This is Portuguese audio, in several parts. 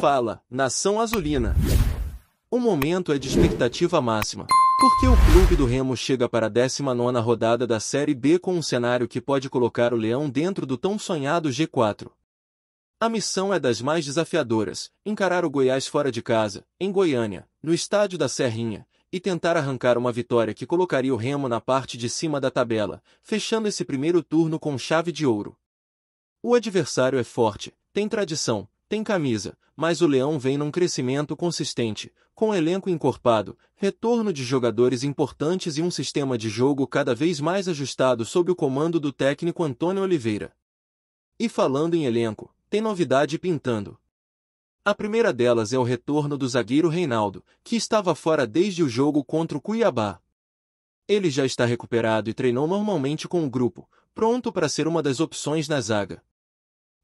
Fala, nação azulina! O momento é de expectativa máxima, porque o clube do Remo chega para a 19ª rodada da Série B com um cenário que pode colocar o Leão dentro do tão sonhado G4. A missão é das mais desafiadoras, encarar o Goiás fora de casa, em Goiânia, no estádio da Serrinha, e tentar arrancar uma vitória que colocaria o Remo na parte de cima da tabela, fechando esse primeiro turno com chave de ouro. O adversário é forte, tem tradição, tem camisa, mas o Leão vem num crescimento consistente, com elenco encorpado, retorno de jogadores importantes e um sistema de jogo cada vez mais ajustado sob o comando do técnico Antônio Oliveira. E falando em elenco, tem novidade pintando. A primeira delas é o retorno do zagueiro Reinaldo, que estava fora desde o jogo contra o Cuiabá. Ele já está recuperado e treinou normalmente com o grupo, pronto para ser uma das opções na zaga.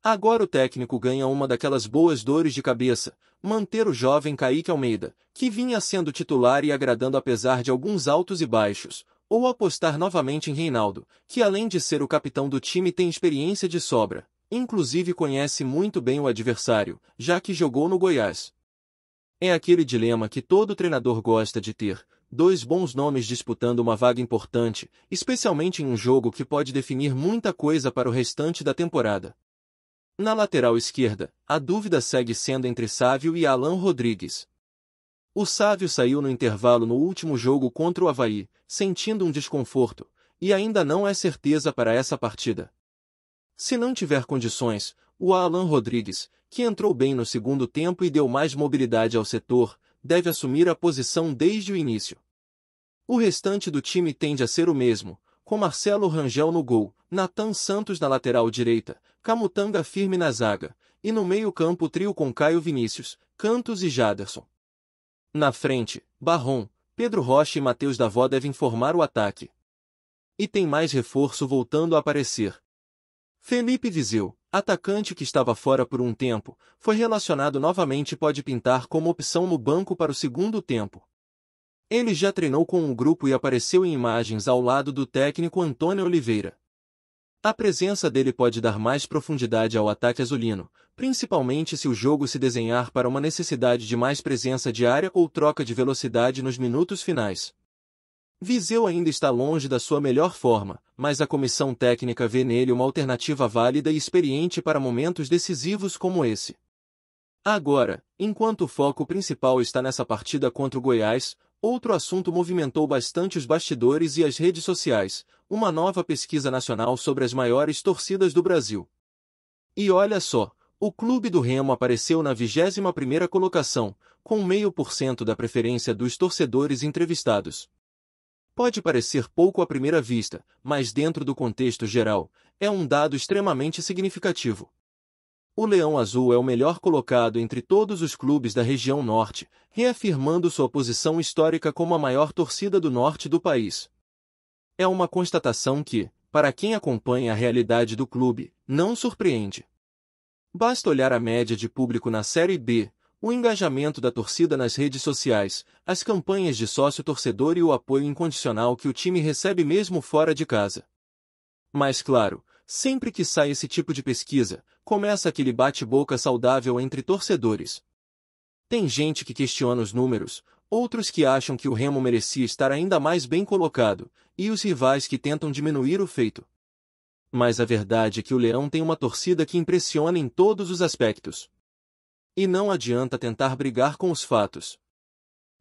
Agora o técnico ganha uma daquelas boas dores de cabeça, manter o jovem Kaique Almeida, que vinha sendo titular e agradando apesar de alguns altos e baixos, ou apostar novamente em Reinaldo, que além de ser o capitão do time tem experiência de sobra, inclusive conhece muito bem o adversário, já que jogou no Goiás. É aquele dilema que todo treinador gosta de ter, dois bons nomes disputando uma vaga importante, especialmente em um jogo que pode definir muita coisa para o restante da temporada. Na lateral esquerda, a dúvida segue sendo entre Sávio e Alan Rodrigues. O Sávio saiu no intervalo no último jogo contra o Avaí, sentindo um desconforto, e ainda não é certeza para essa partida. Se não tiver condições, o Alan Rodrigues, que entrou bem no segundo tempo e deu mais mobilidade ao setor, deve assumir a posição desde o início. O restante do time tende a ser o mesmo, com Marcelo Rangel no gol, Nathan Santos na lateral direita, Camutanga firme na zaga, e no meio-campo o trio com Caio Vinícius, Cantos e Jaderson. Na frente, Barron, Pedro Rocha e Matheus Davó devem formar o ataque. E tem mais reforço voltando a aparecer. Felipe Viseu, atacante que estava fora por um tempo, foi relacionado novamente e pode pintar como opção no banco para o segundo tempo. Ele já treinou com o grupo e apareceu em imagens ao lado do técnico Antônio Oliveira. A presença dele pode dar mais profundidade ao ataque azulino, principalmente se o jogo se desenhar para uma necessidade de mais presença de área ou troca de velocidade nos minutos finais. Viseu ainda está longe da sua melhor forma, mas a comissão técnica vê nele uma alternativa válida e experiente para momentos decisivos como esse. Agora, enquanto o foco principal está nessa partida contra o Goiás, outro assunto movimentou bastante os bastidores e as redes sociais, uma nova pesquisa nacional sobre as maiores torcidas do Brasil. E olha só, o Clube do Remo apareceu na 21ª colocação, com 0,5% da preferência dos torcedores entrevistados. Pode parecer pouco à primeira vista, mas dentro do contexto geral, é um dado extremamente significativo. O Leão Azul é o melhor colocado entre todos os clubes da região norte, reafirmando sua posição histórica como a maior torcida do norte do país. É uma constatação que, para quem acompanha a realidade do clube, não surpreende. Basta olhar a média de público na Série B, o engajamento da torcida nas redes sociais, as campanhas de sócio-torcedor e o apoio incondicional que o time recebe mesmo fora de casa. Mas claro, sempre que sai esse tipo de pesquisa, começa aquele bate-boca saudável entre torcedores. Tem gente que questiona os números, outros que acham que o Remo merecia estar ainda mais bem colocado, e os rivais que tentam diminuir o feito. Mas a verdade é que o Leão tem uma torcida que impressiona em todos os aspectos. E não adianta tentar brigar com os fatos.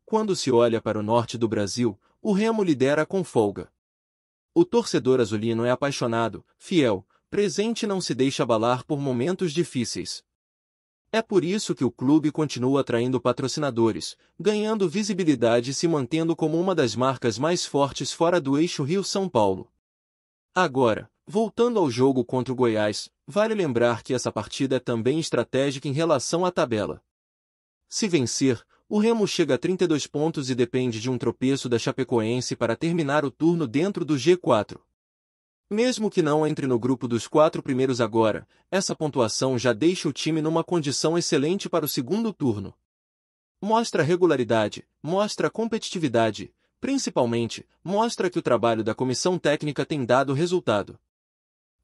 Quando se olha para o norte do Brasil, o Remo lidera com folga. O torcedor azulino é apaixonado, fiel, presente e não se deixa abalar por momentos difíceis. É por isso que o clube continua atraindo patrocinadores, ganhando visibilidade e se mantendo como uma das marcas mais fortes fora do eixo Rio-São Paulo. Agora, voltando ao jogo contra o Goiás, vale lembrar que essa partida é também estratégica em relação à tabela. Se vencer, o Remo chega a 32 pontos e depende de um tropeço da Chapecoense para terminar o turno dentro do G4. Mesmo que não entre no grupo dos 4 primeiros agora, essa pontuação já deixa o time numa condição excelente para o segundo turno. Mostra regularidade, mostra competitividade, principalmente, mostra que o trabalho da comissão técnica tem dado resultado.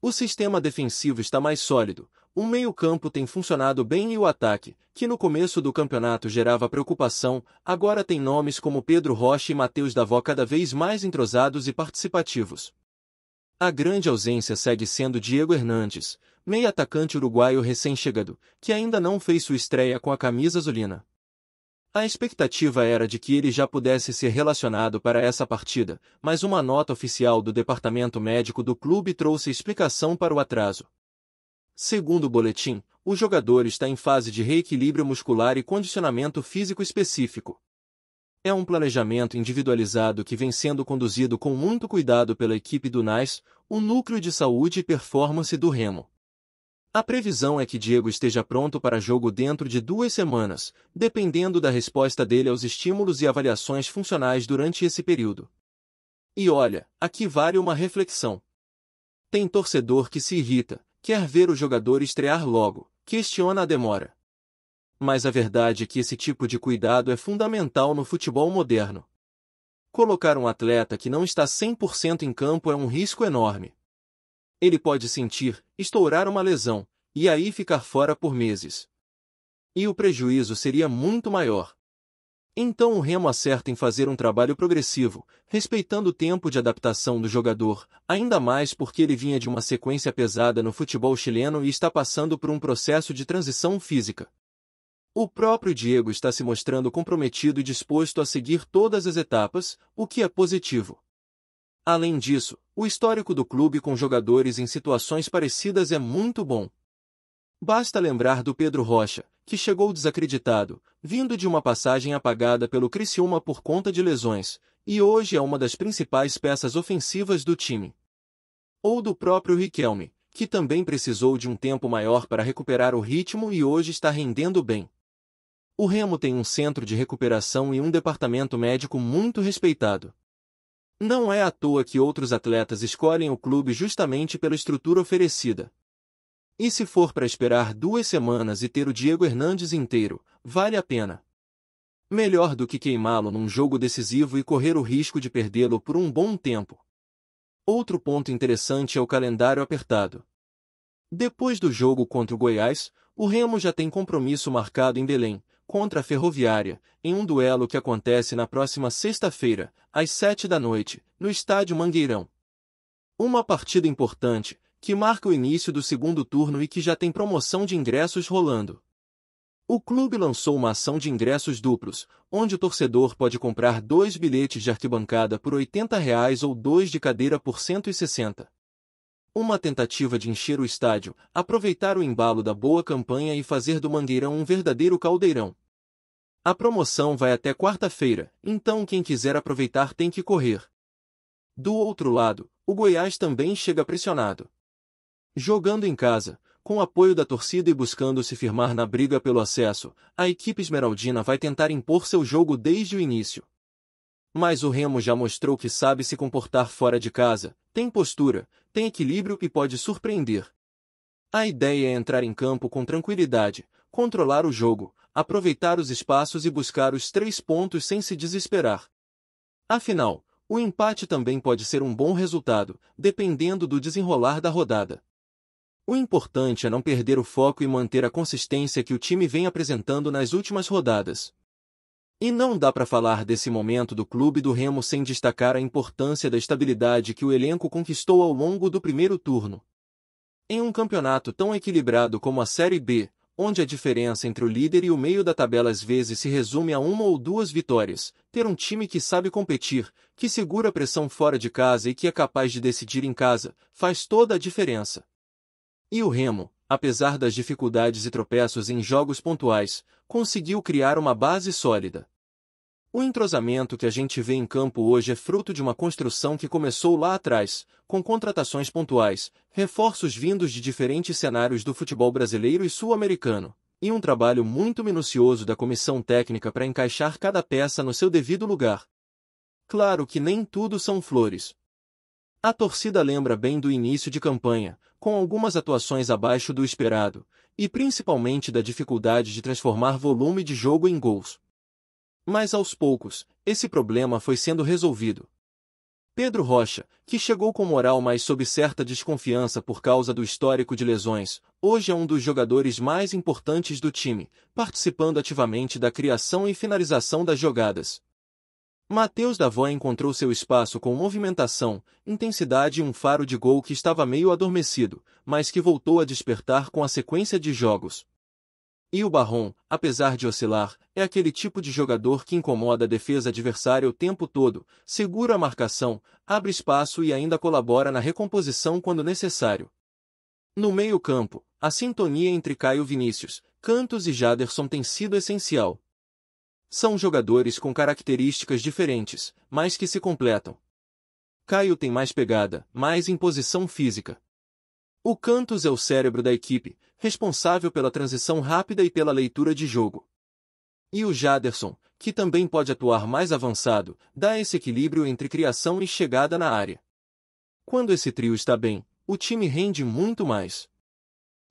O sistema defensivo está mais sólido, o meio-campo tem funcionado bem e o ataque, que no começo do campeonato gerava preocupação, agora tem nomes como Pedro Rocha e Matheus Davó cada vez mais entrosados e participativos. A grande ausência segue sendo Diego Hernandes, meio-atacante uruguaio recém-chegado, que ainda não fez sua estreia com a camisa azulina. A expectativa era de que ele já pudesse ser relacionado para essa partida, mas uma nota oficial do departamento médico do clube trouxe explicação para o atraso. Segundo o boletim, o jogador está em fase de reequilíbrio muscular e condicionamento físico específico. É um planejamento individualizado que vem sendo conduzido com muito cuidado pela equipe do NAS, o Núcleo de Saúde e Performance do Remo. A previsão é que Diego esteja pronto para jogo dentro de 2 semanas, dependendo da resposta dele aos estímulos e avaliações funcionais durante esse período. E olha, aqui vale uma reflexão. Tem torcedor que se irrita, quer ver o jogador estrear logo, questiona a demora. Mas a verdade é que esse tipo de cuidado é fundamental no futebol moderno. Colocar um atleta que não está 100% em campo é um risco enorme. Ele pode sentir, estourar uma lesão, e aí ficar fora por meses. E o prejuízo seria muito maior. Então o Remo acerta em fazer um trabalho progressivo, respeitando o tempo de adaptação do jogador, ainda mais porque ele vinha de uma sequência pesada no futebol chileno e está passando por um processo de transição física. O próprio Diego está se mostrando comprometido e disposto a seguir todas as etapas, o que é positivo. Além disso, o histórico do clube com jogadores em situações parecidas é muito bom. Basta lembrar do Pedro Rocha, que chegou desacreditado, vindo de uma passagem apagada pelo Criciúma por conta de lesões, e hoje é uma das principais peças ofensivas do time. Ou do próprio Riquelme, que também precisou de um tempo maior para recuperar o ritmo e hoje está rendendo bem. O Remo tem um centro de recuperação e um departamento médico muito respeitado. Não é à toa que outros atletas escolhem o clube justamente pela estrutura oferecida. E se for para esperar 2 semanas e ter o Diego Hernandes inteiro, vale a pena. Melhor do que queimá-lo num jogo decisivo e correr o risco de perdê-lo por um bom tempo. Outro ponto interessante é o calendário apertado. Depois do jogo contra o Goiás, o Remo já tem compromisso marcado em Belém, contra a Ferroviária, em um duelo que acontece na próxima sexta-feira, às 7 da noite, no Estádio Mangueirão. Uma partida importante, que marca o início do segundo turno e que já tem promoção de ingressos rolando. O clube lançou uma ação de ingressos duplos, onde o torcedor pode comprar 2 bilhetes de arquibancada por R$ 80 ou 2 de cadeira por R$ 160. Uma tentativa de encher o estádio, aproveitar o embalo da boa campanha e fazer do Mangueirão um verdadeiro caldeirão. A promoção vai até quarta-feira, então quem quiser aproveitar tem que correr. Do outro lado, o Goiás também chega pressionado. Jogando em casa, com apoio da torcida e buscando se firmar na briga pelo acesso, a equipe esmeraldina vai tentar impor seu jogo desde o início. Mas o Remo já mostrou que sabe se comportar fora de casa, tem postura, tem equilíbrio e pode surpreender. A ideia é entrar em campo com tranquilidade, controlar o jogo, aproveitar os espaços e buscar os 3 pontos sem se desesperar. Afinal, o empate também pode ser um bom resultado, dependendo do desenrolar da rodada. O importante é não perder o foco e manter a consistência que o time vem apresentando nas últimas rodadas. E não dá para falar desse momento do clube do Remo sem destacar a importância da estabilidade que o elenco conquistou ao longo do primeiro turno. Em um campeonato tão equilibrado como a Série B, onde a diferença entre o líder e o meio da tabela às vezes se resume a 1 ou 2 vitórias, ter um time que sabe competir, que segura a pressão fora de casa e que é capaz de decidir em casa, faz toda a diferença. E o Remo, apesar das dificuldades e tropeços em jogos pontuais, conseguiu criar uma base sólida. O entrosamento que a gente vê em campo hoje é fruto de uma construção que começou lá atrás, com contratações pontuais, reforços vindos de diferentes cenários do futebol brasileiro e sul-americano, e um trabalho muito minucioso da comissão técnica para encaixar cada peça no seu devido lugar. Claro que nem tudo são flores. A torcida lembra bem do início de campanha, com algumas atuações abaixo do esperado, e principalmente da dificuldade de transformar volume de jogo em gols. Mas aos poucos, esse problema foi sendo resolvido. Pedro Rocha, que chegou com moral mas sob certa desconfiança por causa do histórico de lesões, hoje é um dos jogadores mais importantes do time, participando ativamente da criação e finalização das jogadas. Matheus Davó encontrou seu espaço com movimentação, intensidade e um faro de gol que estava meio adormecido, mas que voltou a despertar com a sequência de jogos. E o Barron, apesar de oscilar, é aquele tipo de jogador que incomoda a defesa adversária o tempo todo, segura a marcação, abre espaço e ainda colabora na recomposição quando necessário. No meio-campo, a sintonia entre Caio Vinícius, Cantos e Jaderson tem sido essencial. São jogadores com características diferentes, mas que se completam. Caio tem mais pegada, mais imposição física. O Cantos é o cérebro da equipe, responsável pela transição rápida e pela leitura de jogo. E o Jaderson, que também pode atuar mais avançado, dá esse equilíbrio entre criação e chegada na área. Quando esse trio está bem, o time rende muito mais.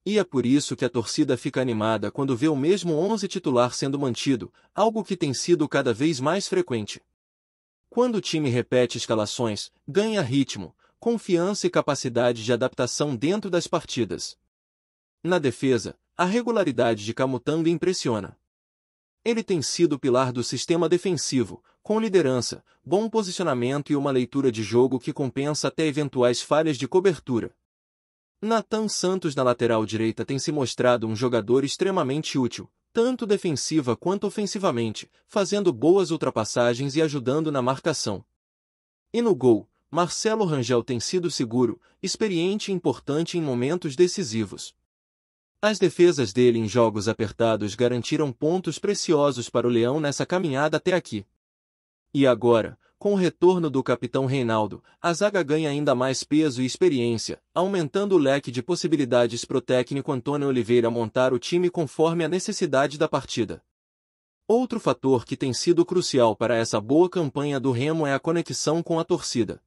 E é por isso que a torcida fica animada quando vê o mesmo 11 titular sendo mantido, algo que tem sido cada vez mais frequente. Quando o time repete escalações, ganha ritmo, confiança e capacidade de adaptação dentro das partidas. Na defesa, a regularidade de Camutanga impressiona. Ele tem sido o pilar do sistema defensivo, com liderança, bom posicionamento e uma leitura de jogo que compensa até eventuais falhas de cobertura. Nathan Santos na lateral direita tem se mostrado um jogador extremamente útil, tanto defensiva quanto ofensivamente, fazendo boas ultrapassagens e ajudando na marcação. E no gol, Marcelo Rangel tem sido seguro, experiente e importante em momentos decisivos. As defesas dele em jogos apertados garantiram pontos preciosos para o Leão nessa caminhada até aqui. E agora, com o retorno do capitão Reinaldo, a zaga ganha ainda mais peso e experiência, aumentando o leque de possibilidades para o técnico Antônio Oliveira montar o time conforme a necessidade da partida. Outro fator que tem sido crucial para essa boa campanha do Remo é a conexão com a torcida.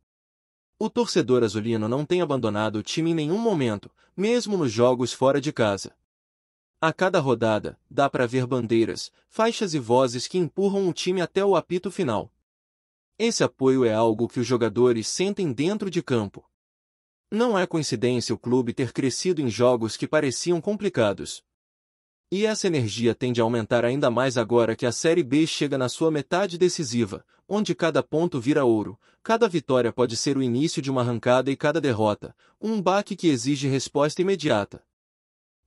O torcedor azulino não tem abandonado o time em nenhum momento, mesmo nos jogos fora de casa. A cada rodada, dá para ver bandeiras, faixas e vozes que empurram o time até o apito final. Esse apoio é algo que os jogadores sentem dentro de campo. Não é coincidência o clube ter crescido em jogos que pareciam complicados. E essa energia tende a aumentar ainda mais agora que a Série B chega na sua metade decisiva, onde cada ponto vira ouro, cada vitória pode ser o início de uma arrancada e cada derrota, um baque que exige resposta imediata.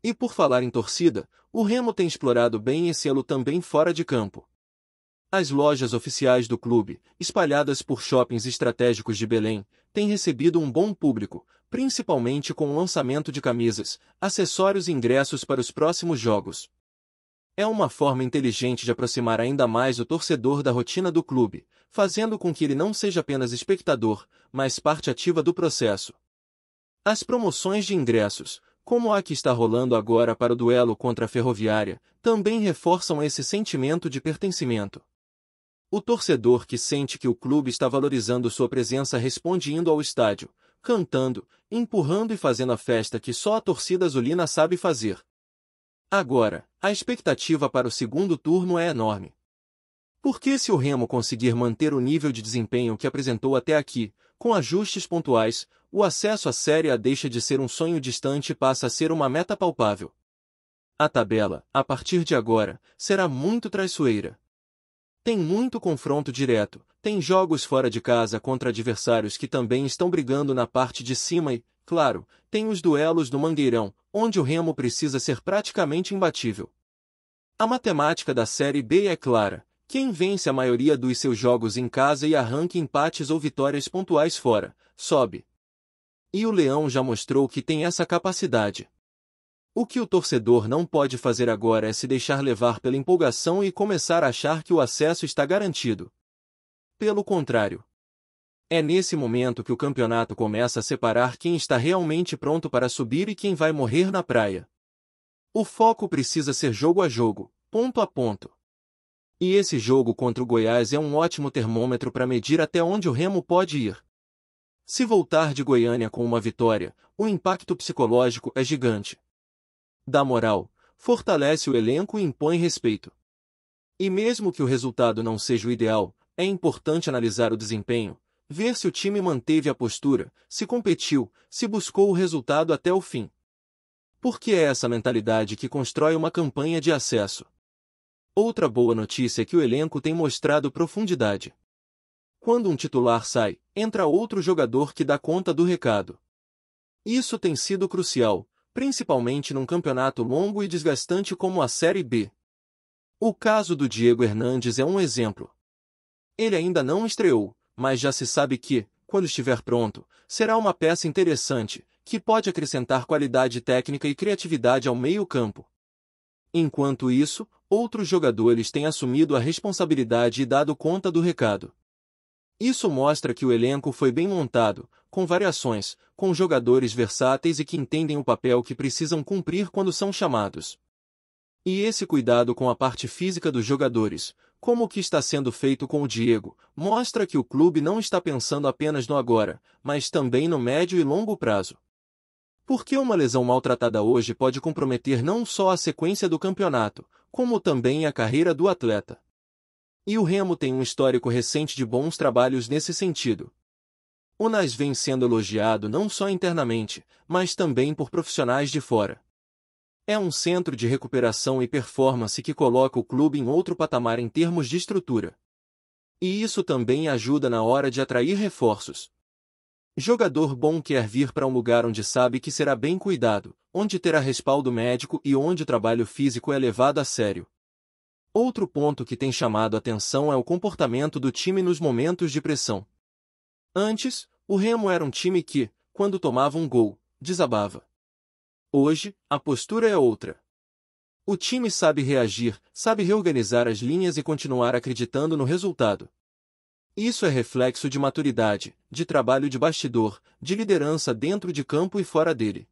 E por falar em torcida, o Remo tem explorado bem esse elo também fora de campo. As lojas oficiais do clube, espalhadas por shoppings estratégicos de Belém, têm recebido um bom público, principalmente com o lançamento de camisas, acessórios e ingressos para os próximos jogos. É uma forma inteligente de aproximar ainda mais o torcedor da rotina do clube, fazendo com que ele não seja apenas espectador, mas parte ativa do processo. As promoções de ingressos, como a que está rolando agora para o duelo contra a Ferroviária, também reforçam esse sentimento de pertencimento. O torcedor que sente que o clube está valorizando sua presença responde indo ao estádio, cantando, empurrando e fazendo a festa que só a torcida azulina sabe fazer. Agora, a expectativa para o segundo turno é enorme. Porque se o Remo conseguir manter o nível de desempenho que apresentou até aqui, com ajustes pontuais, o acesso à Série A deixa de ser um sonho distante e passa a ser uma meta palpável. A tabela, a partir de agora, será muito traiçoeira. Tem muito confronto direto, tem jogos fora de casa contra adversários que também estão brigando na parte de cima e, claro, tem os duelos do Mangueirão, onde o Remo precisa ser praticamente imbatível. A matemática da Série B é clara: quem vence a maioria dos seus jogos em casa e arranca empates ou vitórias pontuais fora, sobe. E o Leão já mostrou que tem essa capacidade. O que o torcedor não pode fazer agora é se deixar levar pela empolgação e começar a achar que o acesso está garantido. Pelo contrário. É nesse momento que o campeonato começa a separar quem está realmente pronto para subir e quem vai morrer na praia. O foco precisa ser jogo a jogo, ponto a ponto. E esse jogo contra o Goiás é um ótimo termômetro para medir até onde o Remo pode ir. Se voltar de Goiânia com uma vitória, o impacto psicológico é gigante. Dá moral, fortalece o elenco e impõe respeito. E mesmo que o resultado não seja o ideal, é importante analisar o desempenho, ver se o time manteve a postura, se competiu, se buscou o resultado até o fim. Porque é essa mentalidade que constrói uma campanha de acesso. Outra boa notícia é que o elenco tem mostrado profundidade. Quando um titular sai, entra outro jogador que dá conta do recado. Isso tem sido crucial, principalmente num campeonato longo e desgastante como a Série B. O caso do Diego Hernandes é um exemplo. Ele ainda não estreou, mas já se sabe que, quando estiver pronto, será uma peça interessante, que pode acrescentar qualidade técnica e criatividade ao meio-campo. Enquanto isso, outros jogadores têm assumido a responsabilidade e dado conta do recado. Isso mostra que o elenco foi bem montado, com variações, com jogadores versáteis e que entendem o papel que precisam cumprir quando são chamados. E esse cuidado com a parte física dos jogadores, como o que está sendo feito com o Diego, mostra que o clube não está pensando apenas no agora, mas também no médio e longo prazo. Porque uma lesão maltratada hoje pode comprometer não só a sequência do campeonato, como também a carreira do atleta. E o Remo tem um histórico recente de bons trabalhos nesse sentido. O NAS vem sendo elogiado não só internamente, mas também por profissionais de fora. É um centro de recuperação e performance que coloca o clube em outro patamar em termos de estrutura. E isso também ajuda na hora de atrair reforços. Jogador bom quer vir para um lugar onde sabe que será bem cuidado, onde terá respaldo médico e onde o trabalho físico é levado a sério. Outro ponto que tem chamado a atenção é o comportamento do time nos momentos de pressão. Antes, o Remo era um time que, quando tomava um gol, desabava. Hoje, a postura é outra. O time sabe reagir, sabe reorganizar as linhas e continuar acreditando no resultado. Isso é reflexo de maturidade, de trabalho de bastidor, de liderança dentro de campo e fora dele.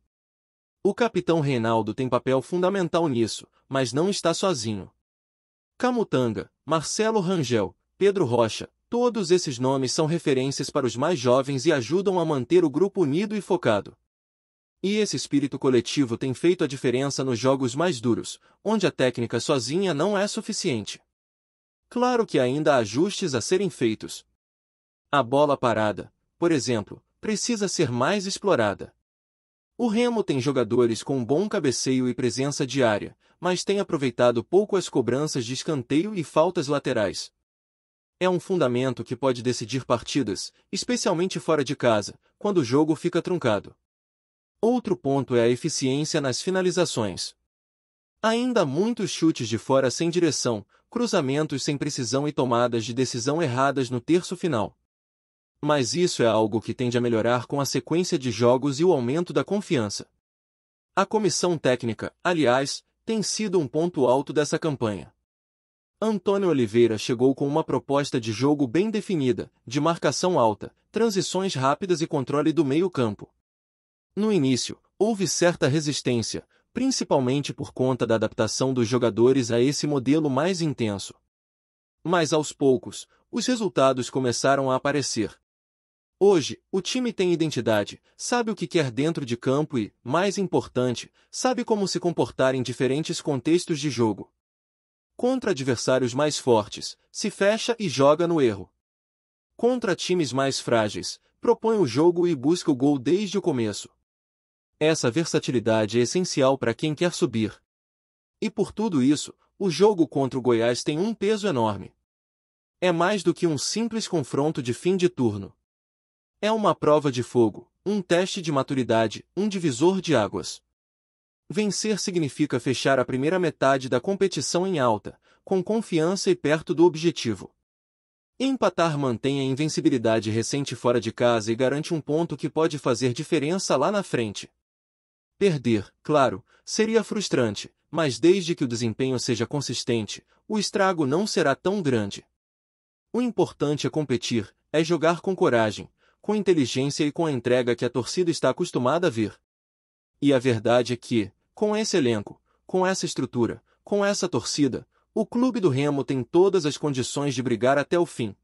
O capitão Reinaldo tem papel fundamental nisso, mas não está sozinho. Camutanga, Marcelo Rangel, Pedro Rocha, todos esses nomes são referências para os mais jovens e ajudam a manter o grupo unido e focado. E esse espírito coletivo tem feito a diferença nos jogos mais duros, onde a técnica sozinha não é suficiente. Claro que ainda há ajustes a serem feitos. A bola parada, por exemplo, precisa ser mais explorada. O Remo tem jogadores com um bom cabeceio e presença diária, mas tem aproveitado pouco as cobranças de escanteio e faltas laterais. É um fundamento que pode decidir partidas, especialmente fora de casa, quando o jogo fica truncado. Outro ponto é a eficiência nas finalizações. Ainda há muitos chutes de fora sem direção, cruzamentos sem precisão e tomadas de decisão erradas no terço final. Mas isso é algo que tende a melhorar com a sequência de jogos e o aumento da confiança. A comissão técnica, aliás, tem sido um ponto alto dessa campanha. Antônio Oliveira chegou com uma proposta de jogo bem definida, de marcação alta, transições rápidas e controle do meio-campo. No início, houve certa resistência, principalmente por conta da adaptação dos jogadores a esse modelo mais intenso. Mas aos poucos, os resultados começaram a aparecer. Hoje, o time tem identidade, sabe o que quer dentro de campo e, mais importante, sabe como se comportar em diferentes contextos de jogo. Contra adversários mais fortes, se fecha e joga no erro. Contra times mais frágeis, propõe o jogo e busca o gol desde o começo. Essa versatilidade é essencial para quem quer subir. E por tudo isso, o jogo contra o Goiás tem um peso enorme. É mais do que um simples confronto de fim de turno. É uma prova de fogo, um teste de maturidade, um divisor de águas. Vencer significa fechar a primeira metade da competição em alta, com confiança e perto do objetivo. Empatar mantém a invencibilidade recente fora de casa e garante um ponto que pode fazer diferença lá na frente. Perder, claro, seria frustrante, mas desde que o desempenho seja consistente, o estrago não será tão grande. O importante é competir, é jogar com coragem, com inteligência e com a entrega que a torcida está acostumada a ver. E a verdade é que, com esse elenco, com essa estrutura, com essa torcida, o clube do Remo tem todas as condições de brigar até o fim.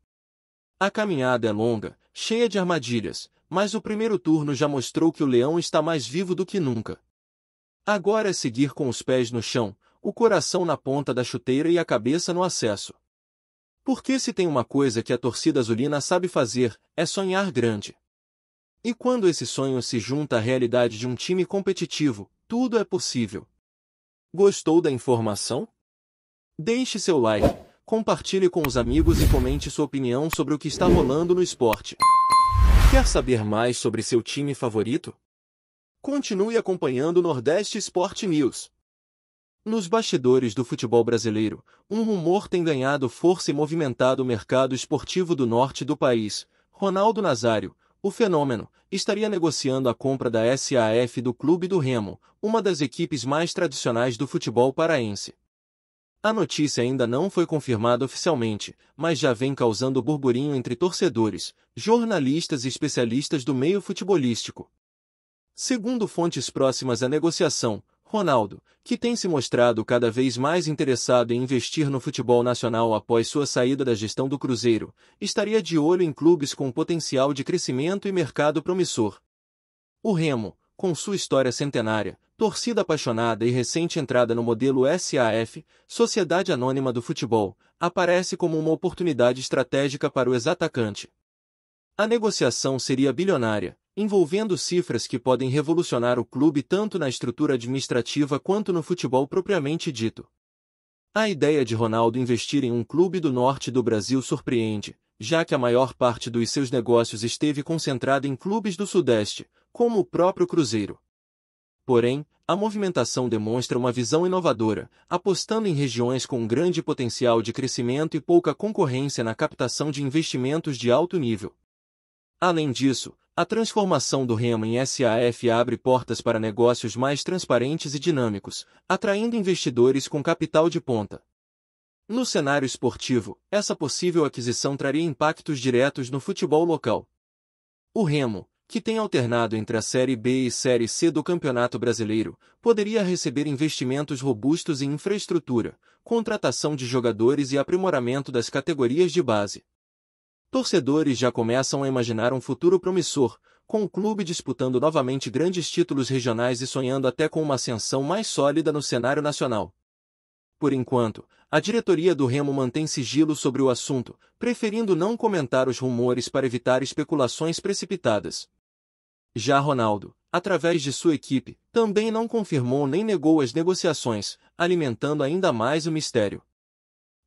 A caminhada é longa, cheia de armadilhas, mas o primeiro turno já mostrou que o Leão está mais vivo do que nunca. Agora é seguir com os pés no chão, o coração na ponta da chuteira e a cabeça no acesso. Porque se tem uma coisa que a torcida azulina sabe fazer, é sonhar grande. E quando esse sonho se junta à realidade de um time competitivo, tudo é possível. Gostou da informação? Deixe seu like, compartilhe com os amigos e comente sua opinião sobre o que está rolando no esporte. Quer saber mais sobre seu time favorito? Continue acompanhando o Nordeste Sport News. Nos bastidores do futebol brasileiro, um rumor tem ganhado força e movimentado o mercado esportivo do norte do país. Ronaldo Nazário, o fenômeno, estaria negociando a compra da SAF do Clube do Remo, uma das equipes mais tradicionais do futebol paraense. A notícia ainda não foi confirmada oficialmente, mas já vem causando burburinho entre torcedores, jornalistas e especialistas do meio futebolístico. Segundo fontes próximas à negociação, Ronaldo, que tem se mostrado cada vez mais interessado em investir no futebol nacional após sua saída da gestão do Cruzeiro, estaria de olho em clubes com potencial de crescimento e mercado promissor. O Remo, com sua história centenária, torcida apaixonada e recente entrada no modelo SAF, Sociedade Anônima do Futebol, aparece como uma oportunidade estratégica para o ex-atacante. A negociação seria bilionária, envolvendo cifras que podem revolucionar o clube tanto na estrutura administrativa quanto no futebol propriamente dito. A ideia de Ronaldo investir em um clube do norte do Brasil surpreende, já que a maior parte dos seus negócios esteve concentrada em clubes do sudeste, como o próprio Cruzeiro. Porém, a movimentação demonstra uma visão inovadora, apostando em regiões com grande potencial de crescimento e pouca concorrência na captação de investimentos de alto nível. Além disso, a transformação do Remo em SAF abre portas para negócios mais transparentes e dinâmicos, atraindo investidores com capital de ponta. No cenário esportivo, essa possível aquisição traria impactos diretos no futebol local. O Remo, que tem alternado entre a Série B e Série C do Campeonato Brasileiro, poderia receber investimentos robustos em infraestrutura, contratação de jogadores e aprimoramento das categorias de base. Torcedores já começam a imaginar um futuro promissor, com o clube disputando novamente grandes títulos regionais e sonhando até com uma ascensão mais sólida no cenário nacional. Por enquanto, a diretoria do Remo mantém sigilo sobre o assunto, preferindo não comentar os rumores para evitar especulações precipitadas. Já Ronaldo, através de sua equipe, também não confirmou nem negou as negociações, alimentando ainda mais o mistério.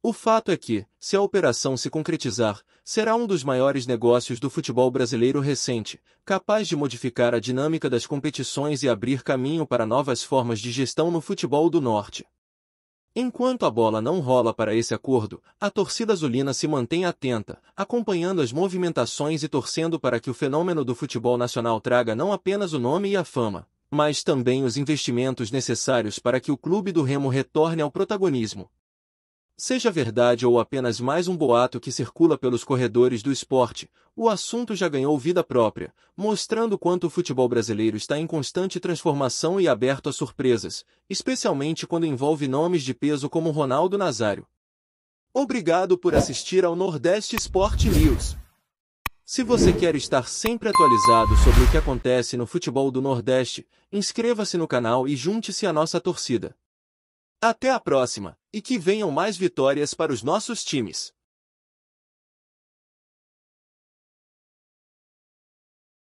O fato é que, se a operação se concretizar, será um dos maiores negócios do futebol brasileiro recente, capaz de modificar a dinâmica das competições e abrir caminho para novas formas de gestão no futebol do Norte. Enquanto a bola não rola para esse acordo, a torcida azulina se mantém atenta, acompanhando as movimentações e torcendo para que o fenômeno do futebol nacional traga não apenas o nome e a fama, mas também os investimentos necessários para que o clube do Remo retorne ao protagonismo. Seja verdade ou apenas mais um boato que circula pelos corredores do esporte, o assunto já ganhou vida própria, mostrando quanto o futebol brasileiro está em constante transformação e aberto a surpresas, especialmente quando envolve nomes de peso como Ronaldo Nazário. Obrigado por assistir ao Nordeste Sport News. Se você quer estar sempre atualizado sobre o que acontece no futebol do Nordeste, inscreva-se no canal e junte-se à nossa torcida. Até a próxima, e que venham mais vitórias para os nossos times!